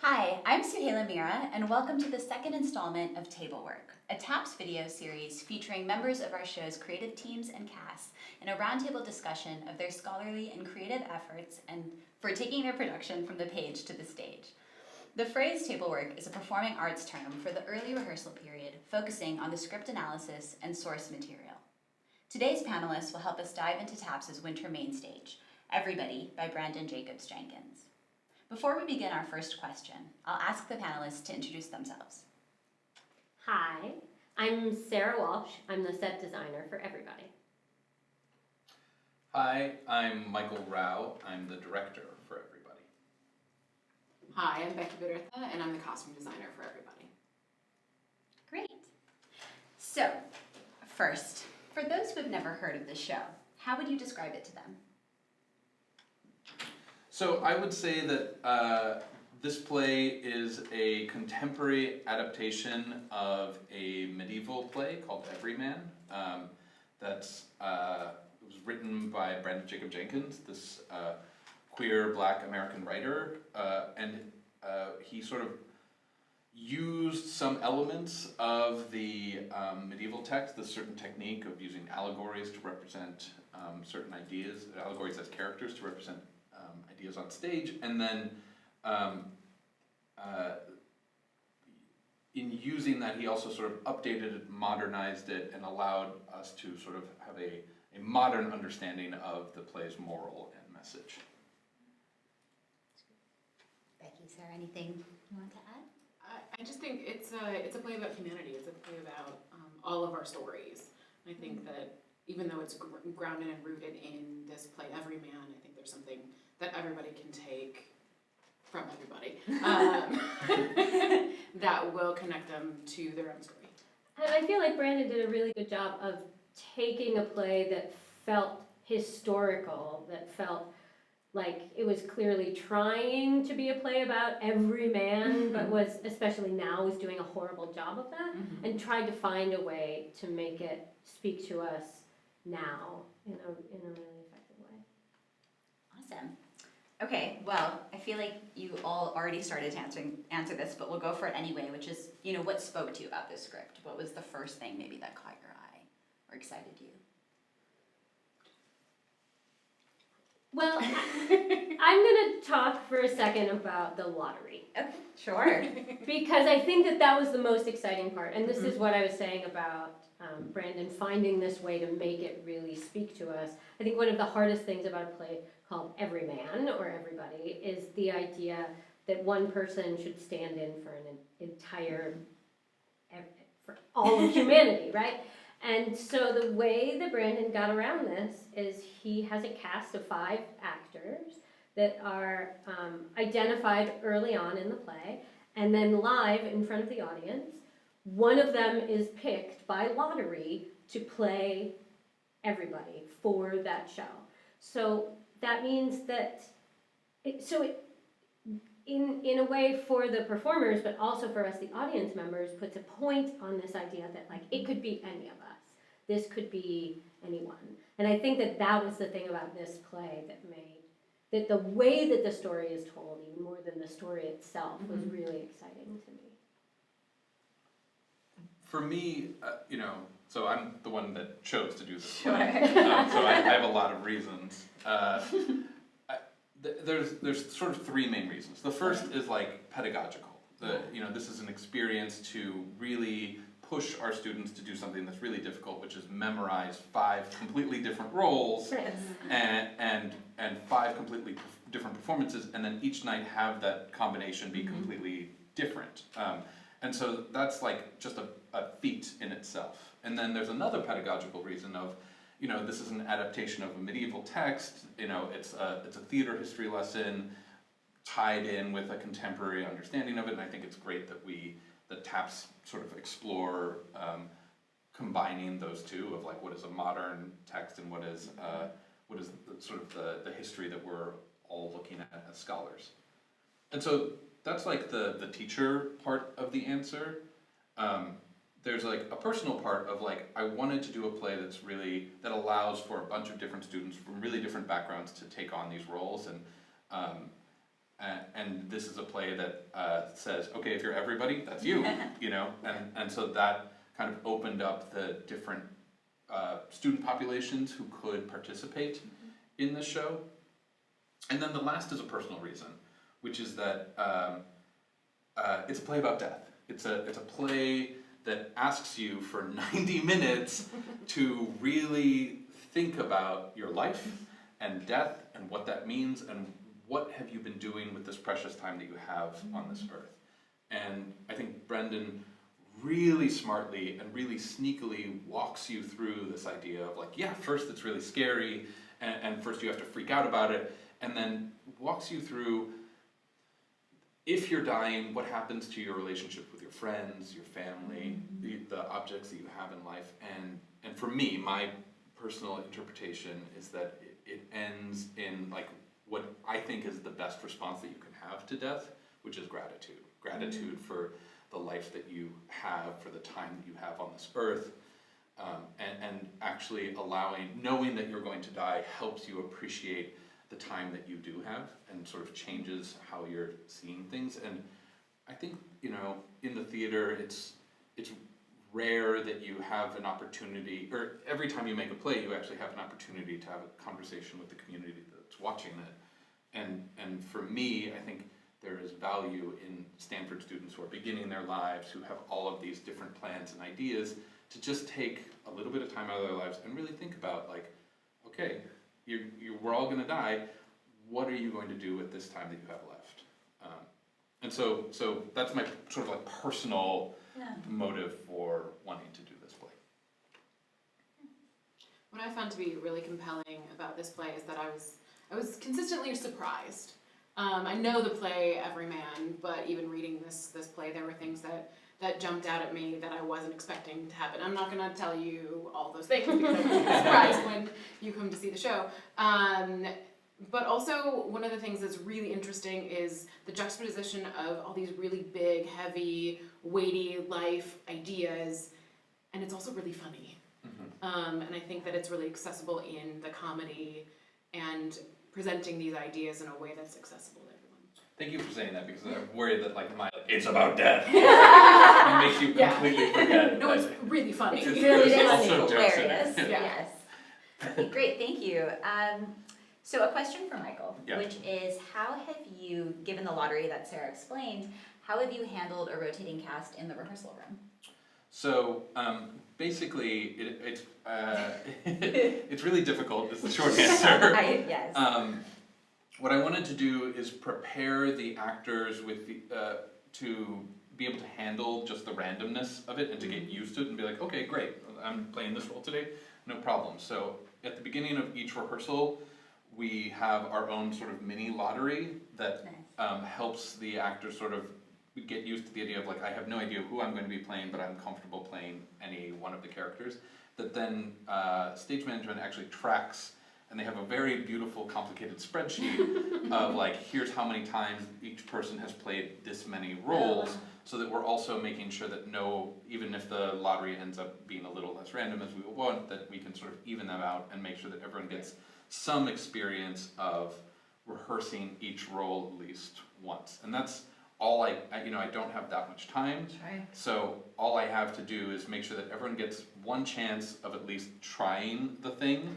Hi, I'm Suhaila Mira, and welcome to the second installment of TABLEWORK, a TAPS video series featuring members of our show's creative teams and casts in a roundtable discussion of their scholarly and creative efforts and for taking their production from the page to the stage. The phrase TABLEWORK is a performing arts term for the early rehearsal period, focusing on the script analysis and source material. Today's panelists will help us dive into TAPS's winter main stage, Everybody by Brandon Jacobs Jenkins. Before we begin our first question, I'll ask the panelists to introduce themselves. Hi, I'm Sarah Walsh. I'm the set designer for Everybody. Hi, I'm Michael Rao. I'm the director for Everybody. Hi, I'm Becky Budertha, and I'm the costume designer for Everybody. Great. So, first, for those who have never heard of the show, how would you describe it to them? So I would say that this play is a contemporary adaptation of a medieval play called Everyman. It was written by Brandon Jacob Jenkins, this queer Black American writer, and he sort of used some elements of the medieval text, this certain technique of using allegories to represent certain ideas, allegories as characters to represent ideas on stage, and then in using that he also sort of updated it, modernized it, and allowed us to sort of have a modern understanding of the play's moral and message. Becky, is there anything you want to add? I just think it's a play about humanity. It's a play about all of our stories. I think that even though it's grounded and rooted in this play Everyman, I think there's something that everybody can take from everybody that will connect them to their own story. And I feel like Brandon did a really good job of taking a play that felt historical, that felt like it was clearly trying to be a play about every man, but was, especially now, was doing a horrible job of that, and tried to find a way to make it speak to us now in a really effective way. Awesome. Okay, well, I feel like you all already started to answer this, but we'll go for it anyway, which is, what spoke to you about this script? What was the first thing maybe that caught your eye or excited you? Well, I'm going to talk for a second about the lottery. Okay, sure. Because I think that was the most exciting part. And this is what I was saying about Brandon finding this way to make it really speak to us. I think one of the hardest things about a play called Everyman or Everybody is the idea that one person should stand in for an entire, for all of humanity, right? And so the way that Brandon got around this is he has a cast of 5 actors that are identified early on in the play, and then live in front of the audience. One of them is picked by lottery to play everybody for that show. So that means that, in a way for the performers, but also for us, the audience members, puts a point on this idea that it could be any of us. This could be anyone. And I think that was the thing about this play that made, that the way that the story is told, even more than the story itself, was really exciting to me. For me, so I'm the one that chose to do this Sure. play, so I have a lot of reasons. There's sort of 3 main reasons. The first is pedagogical. This is an experience to really push our students to do something that's really difficult, which is memorize 5 completely different roles and 5 completely different performances, and then each night have that combination be completely different. And so that's just a feat in itself. And then there's another pedagogical reason of, this is an adaptation of a medieval text. It's a theater history lesson tied in with a contemporary understanding of it, and I think it's great that the TAPS sort of explore combining those two of what is a modern text and what is the history that we're all looking at as scholars. And so that's the teacher part of the answer. There's a personal part of I wanted to do a play that allows for a bunch of different students from really different backgrounds to take on these roles, and and this is a play that says, okay, if you're everybody, that's you, you know, and so that kind of opened up the different student populations who could participate in the show. And then the last is a personal reason, which is that it's a play about death. It's a play that asks you for 90 minutes to really think about your life and death and what that means and what have you been doing with this precious time that you have on this earth. And I think Brendan really smartly and really sneakily walks you through this idea of like, yeah, first it's really scary and first you have to freak out about it, and then walks you through, if you're dying, what happens to your relationship with your friends, your family, the objects that you have in life. And for me, my personal interpretation is that it ends in like what I think is the best response that you can have to death, which is gratitude. Gratitude for the life that you have, for the time that you have on this earth, and actually knowing that you're going to die helps you appreciate the time that you do have and sort of changes how you're seeing things. And I think, you know, in the theater, it's rare that you have an opportunity, or every time you make a play, you actually have an opportunity to have a conversation with the community that's watching it. And for me, I think there is value in Stanford students who are beginning their lives, who have all of these different plans and ideas, to just take a little bit of time out of their lives and really think about like, okay, we're all going to die. What are you going to do with this time that you have left? And so that's my sort of like personal motive for wanting to do this play. What I found to be really compelling about this play is that I was consistently surprised. I know the play Everyman, but even reading this play, there were things that jumped out at me that I wasn't expecting to happen. I'm not going to tell you all those things because I'm surprised when you come to see the show. But also, one of the things that's really interesting is the juxtaposition of all these really big, heavy, weighty life ideas, and it's also really funny. And I think that it's really accessible in the comedy and presenting these ideas in a way that's accessible to everyone. Thank you for saying that, because I'm worried that like it's about death. It makes you completely forget. No, it's really funny. It's really There's funny, also jokes in it. hilarious. Yes. Okay, great, thank you. So a question for Michael, which is, how have you, given the lottery that Sarah explained, how have you handled a rotating cast in the rehearsal room? So basically, it's really difficult. Is the short answer. Yes. What I wanted to do is prepare the actors with to be able to handle just the randomness of it and to get used to it and be like, okay, great, I'm playing this role today, no problem. So at the beginning of each rehearsal, we have our own sort of mini lottery that helps the actors sort of get used to the idea of like, I have no idea who I'm going to be playing, but I'm comfortable playing any one of the characters. That then stage management actually tracks, and they have a very beautiful, complicated spreadsheet of like, here's how many times each person has played this many roles, so that we're also making sure that even if the lottery ends up being a little less random as we want, that we can sort of even them out and make sure that everyone gets some experience of rehearsing each role at least once. And that's all I don't have that much time. Right. So all I have to do is make sure that everyone gets one chance of at least trying the thing.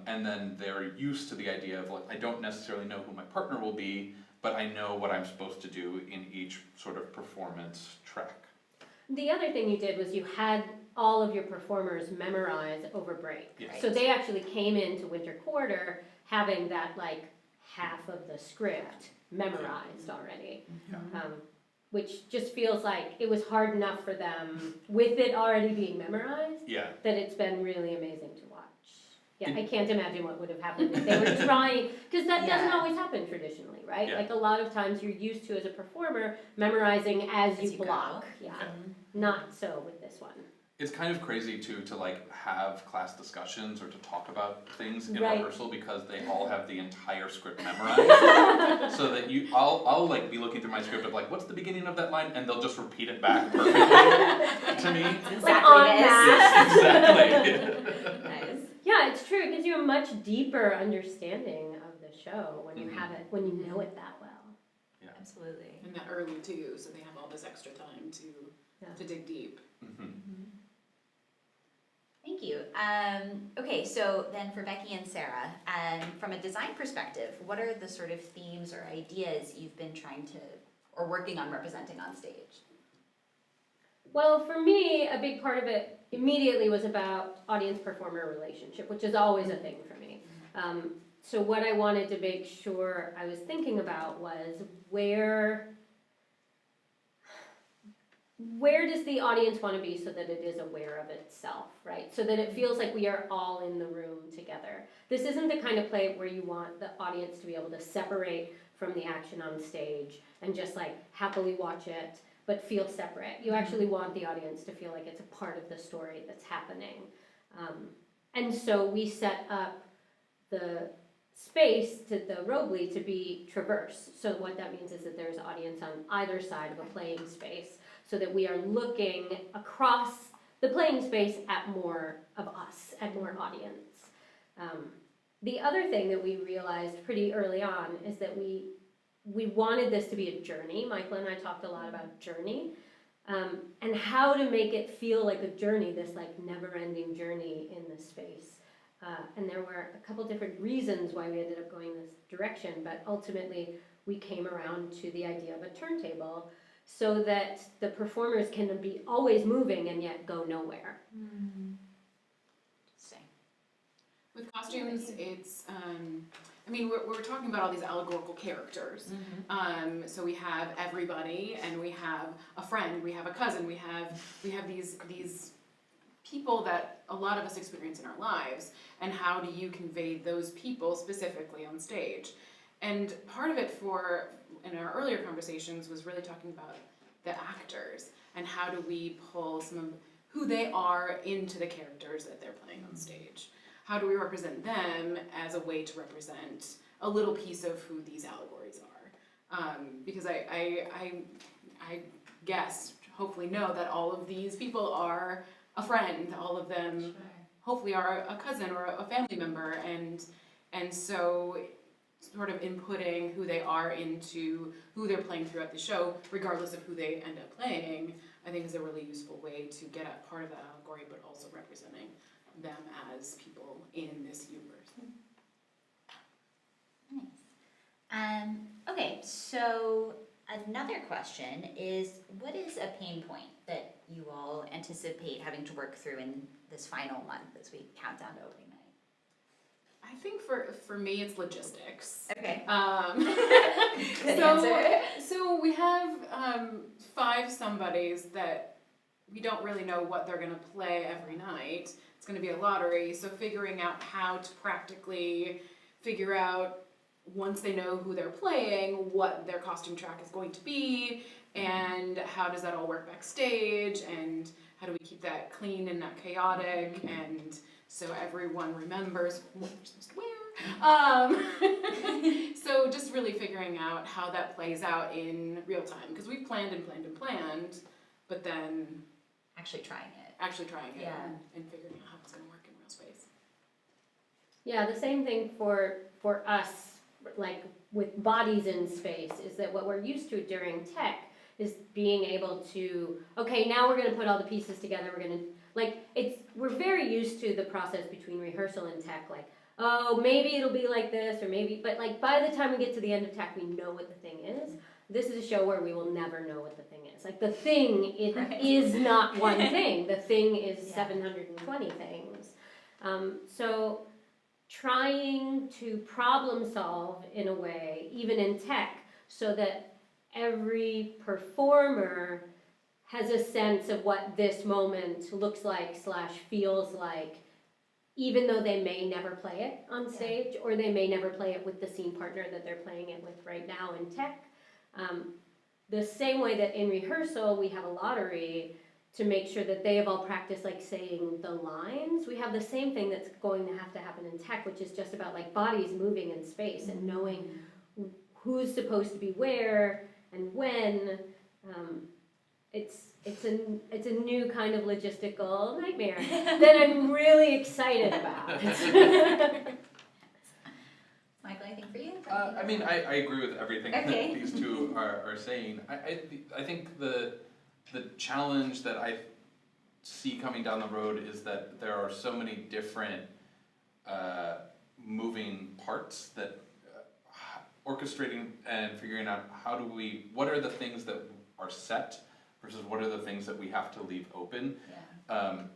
And then they're used to the idea of like, I don't necessarily know who my partner will be, but I know what I'm supposed to do in each sort of performance track. The other thing you did was you had all of your performers memorize over break. Yes. So they actually came into winter quarter having that like half of the script memorized already. Which just feels like it was hard enough for them with it already being memorized that it's been really amazing to watch. I can't imagine what would have happened if they were trying, because that doesn't always happen traditionally, right? Like a lot of times you're used to, as a performer, memorizing as you block. Not so with this one. It's kind of crazy too to like have class discussions or to talk about things in rehearsal, because they all have the entire script memorized. So that I'll like be looking through my script of like, what's the beginning of that line, and they'll just repeat it back perfectly to me. Exactly. Yes, exactly. Nice. Yeah, it's true. It gives you a much deeper understanding of the show when you have it, when you know it that well. Absolutely. And that early too, so they have all this extra time to dig deep. Thank you. Okay, so then for Becky and Sarah, from a design perspective, what are the sort of themes or ideas you've been trying to, or working on representing on stage? Well, for me, a big part of it immediately was about audience-performer relationship, which is always a thing for me. So what I wanted to make sure I was thinking about was where does the audience want to be so that it is aware of itself, right? So that it feels like we are all in the room together. This isn't the kind of play where you want the audience to be able to separate from the action on stage and just like happily watch it, but feel separate. You actually want the audience to feel like it's a part of the story that's happening. And so we set up the space to the Robley to be traverse. So what that means is that there's audience on either side of a playing space, so that we are looking across the playing space at more of us, at more audience. The other thing that we realized pretty early on is that we wanted this to be a journey. Michael and I talked a lot about journey, and how to make it feel like a journey, this like never-ending journey in this space. And there were a couple different reasons why we ended up going this direction, but ultimately we came around to the idea of a turntable so that the performers can be always moving and yet go nowhere. Interesting. With costumes, it's, I mean, we're talking about all these allegorical characters. So we have everybody, and we have a friend, we have a cousin, we have these people that a lot of us experience in our lives, and how do you convey those people specifically on stage? And part of it in our earlier conversations was really talking about the actors, and how do we pull some of who they are into the characters that they're playing on stage. How do we represent them as a way to represent a little piece of who these allegories are? Because I guess, hopefully know that all of these people are a friend, all of them hopefully are a cousin or a family member, and so sort of inputting who they are into who they're playing throughout the show, regardless of who they end up playing, I think is a really useful way to get at part of that allegory, but also representing them as people in this universe. Nice. Okay, so another question is, what is a pain point that you all anticipate having to work through in this final month as we count down to opening night? I think for me it's logistics. Okay. Good answer. So we have 5 somebodies that we don't really know what they're gonna play every night. It's gonna be a lottery, so figuring out how to practically figure out, once they know who they're playing, what their costume track is going to be, and how does that all work backstage, and how do we keep that clean and not chaotic, and so everyone remembers what they're supposed to wear. So just really figuring out how that plays out in real time, because we've planned and planned and planned, but then Actually trying it. Yeah. and figuring out how it's going to work in real space. Yeah, the same thing for us, like with bodies in space, is that what we're used to during tech is being able to, okay, now we're going to put all the pieces together, we're going to, we're very used to the process between rehearsal and tech, like, oh, maybe it'll be like this, or maybe, but like by the time we get to the end of tech, we know what the thing is. This is a show where we will never know what the thing is. Like the thing is not one thing. The thing is 720 things. So trying to problem solve in a way, even in tech, so that every performer has a sense of what this moment looks like / feels like, even though they may never play it on stage, or they may never play it with the scene partner that they're playing it with right now in tech. The same way that in rehearsal we have a lottery to make sure that they have all practiced like saying the lines, we have the same thing that's going to happen in tech, which is just about like bodies moving in space and knowing who's supposed to be where and when. It's a new kind of logistical nightmare that I'm really excited about. Michael, anything for you? I mean, I agree with everything Okay. that these two are saying. I think the challenge that I see coming down the road is that there are so many different moving parts that orchestrating and figuring out what are the things that are set versus what are the things that we have to leave open.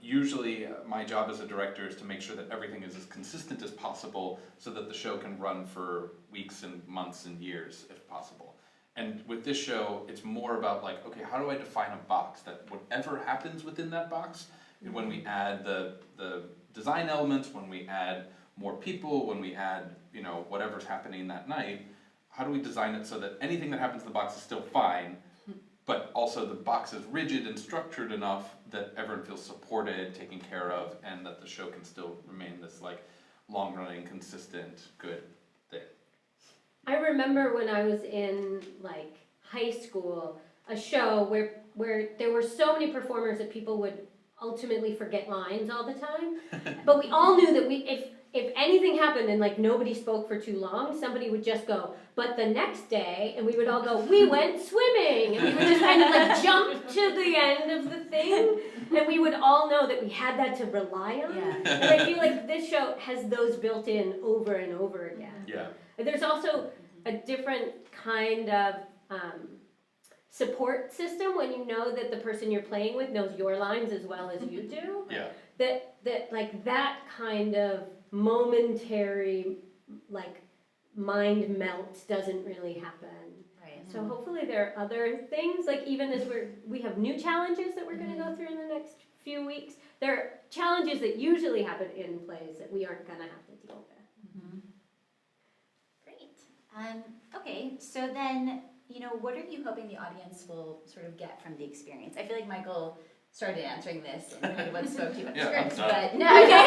Usually my job as a director is to make sure that everything is as consistent as possible so that the show can run for weeks and months and years if possible. And with this show, it's more about like, okay, how do I define a box that whatever happens within that box, and when we add the design elements, when we add more people, when we add, whatever's happening that night, how do we design it so that anything that happens in the box is still fine, but also the box is rigid and structured enough that everyone feels supported, taken care of, and that the show can still remain this like long-running, consistent, good thing. I remember when I was in like high school, a show where there were so many performers that people would ultimately forget lines all the time. But we all knew that if anything happened and like nobody spoke for too long, somebody would just go, but the next day, and we would all go, we went swimming, and we would just kind of like jump to the end of the thing, and we would all know that we had that to rely on. And I feel like this show has those built in over and over again. Yeah. There's also a different kind of support system when you know that the person you're playing with knows your lines as well as you do. Yeah. That like that kind of momentary like mind melt doesn't really happen. Right. So hopefully there are other things, like even as we have new challenges that we're going to go through in the next few weeks, there are challenges that usually happen in plays that we aren't going to have to deal with. Great. Okay, so then, what are you hoping the audience will sort of get from the experience? I feel like Michael started answering this and kind of what spoke to you in the Yeah, script, I'm done. but no, okay.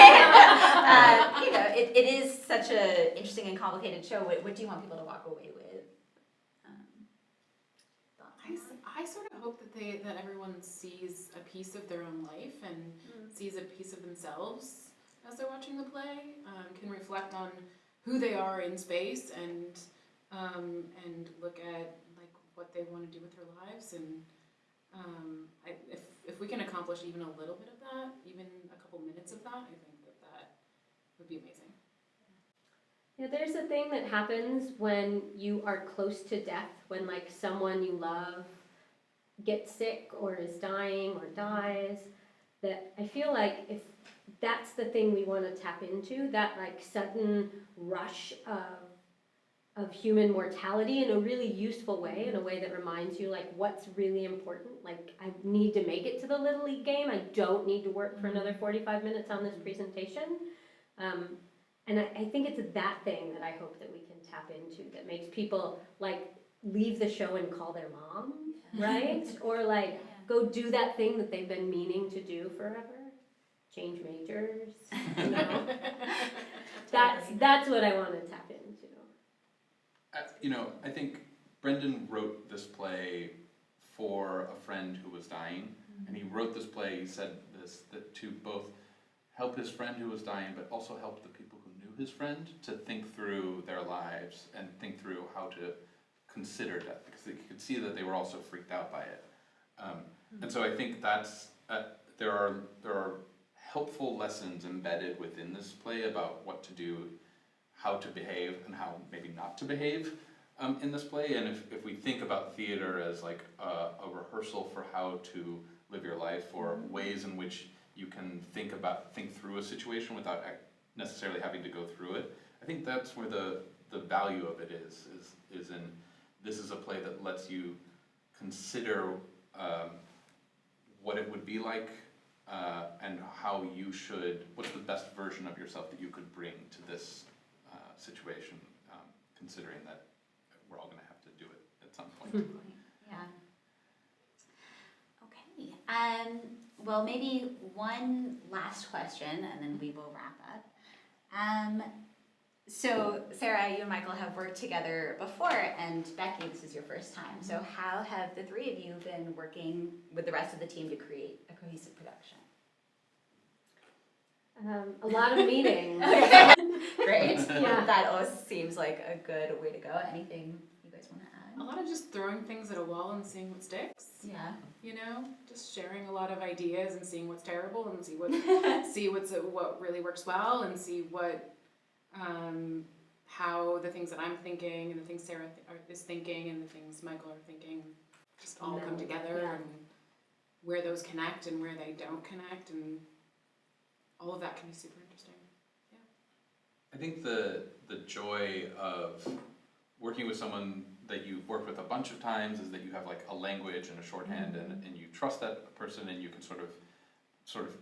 It is such an interesting and complicated show. What do you want people to walk away with? I sort of hope that everyone sees a piece of their own life and sees a piece of themselves as they're watching the play, can reflect on who they are in space and look at like what they want to do with their lives, and if we can accomplish even a little bit of that, even a couple minutes of that, I think that would be amazing. Yeah, there's a thing that happens when you are close to death, when like someone you love gets sick or is dying or dies, that I feel like if that's the thing we want to tap into, that like sudden rush of human mortality in a really useful way, in a way that reminds you like what's really important. Like I need to make it to the Little League game. I don't need to work for another 45 minutes on this presentation. And I think it's that thing that I hope that we can tap into that makes people like leave the show and call their mom, right? Or like go do that thing that they've been meaning to do forever. Change majors, That's what I want to tap into. I think Brendan wrote this play for a friend who was dying, and he wrote this play, he said this, that to both help his friend who was dying, but also help the people who knew his friend to think through their lives and think through how to consider death, because they could see that they were also freaked out by it. And so I think that's, there are helpful lessons embedded within this play about what to do, how to behave, and how maybe not to behave in this play. And if we think about theater as like a rehearsal for how to live your life, or ways in which you can think through a situation without necessarily having to go through it, I think that's where the value of it is in, this is a play that lets you consider what it would be like, and how you should, what's the best version of yourself that you could bring to this situation, considering that we're all going to have to do it at some point. Yeah. Okay. Well, maybe one last question, and then we will wrap up. So, Sarah, you and Michael have worked together before, and Becky, this is your first time. So how have the three of you been working with the rest of the team to create a cohesive production? A lot of meetings. Great. Yeah. That always seems like a good way to go. Anything you guys want to A add? lot of just throwing things at a wall and seeing what sticks. Yeah. You know, just sharing a lot of ideas and seeing what's terrible and see what what really works well and see what how the things that I'm thinking and the things Sarah is thinking and the things Michael are thinking just all come together Yeah. and where those connect and where they don't connect and all of that can be super interesting. I think the joy of working with someone that you've worked with a bunch of times is that you have like a language and a shorthand and you trust that person and you can sort of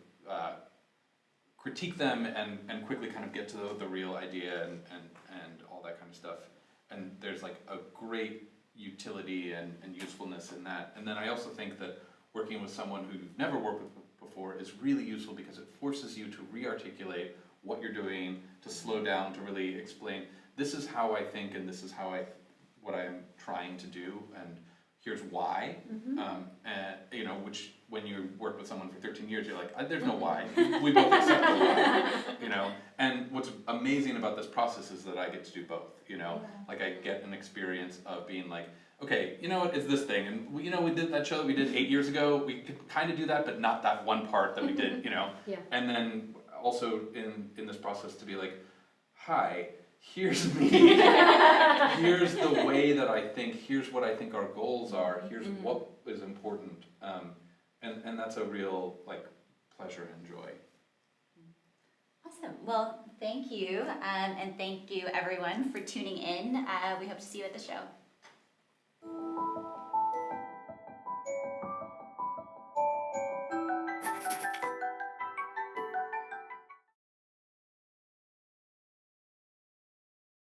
critique them and quickly kind of get to the real idea and all that kind of stuff. And there's like a great utility and usefulness in that. And then I also think that working with someone who you've never worked with before is really useful because it forces you to re-articulate what you're doing, to slow down, to really explain, this is how I think and this is what I am trying to do and here's why. And, you know, which when you work with someone for 13 years, you're like, there's no why. We both accept the why, you know. And what's amazing about this process is that I get to do both, you know. Like I get an experience of being like, okay, you know what, it's this thing, and we did that show that we did 8 years ago, we could kind of do that, but not that one part that we did, you know. Yeah. And then also in this process to be like, hi, here's me, here's the way that I think, here's what I think our goals are, here's what is important, and that's a real like pleasure and joy. Awesome. Well, thank you, and thank you everyone for tuning in. We hope to see you at the show.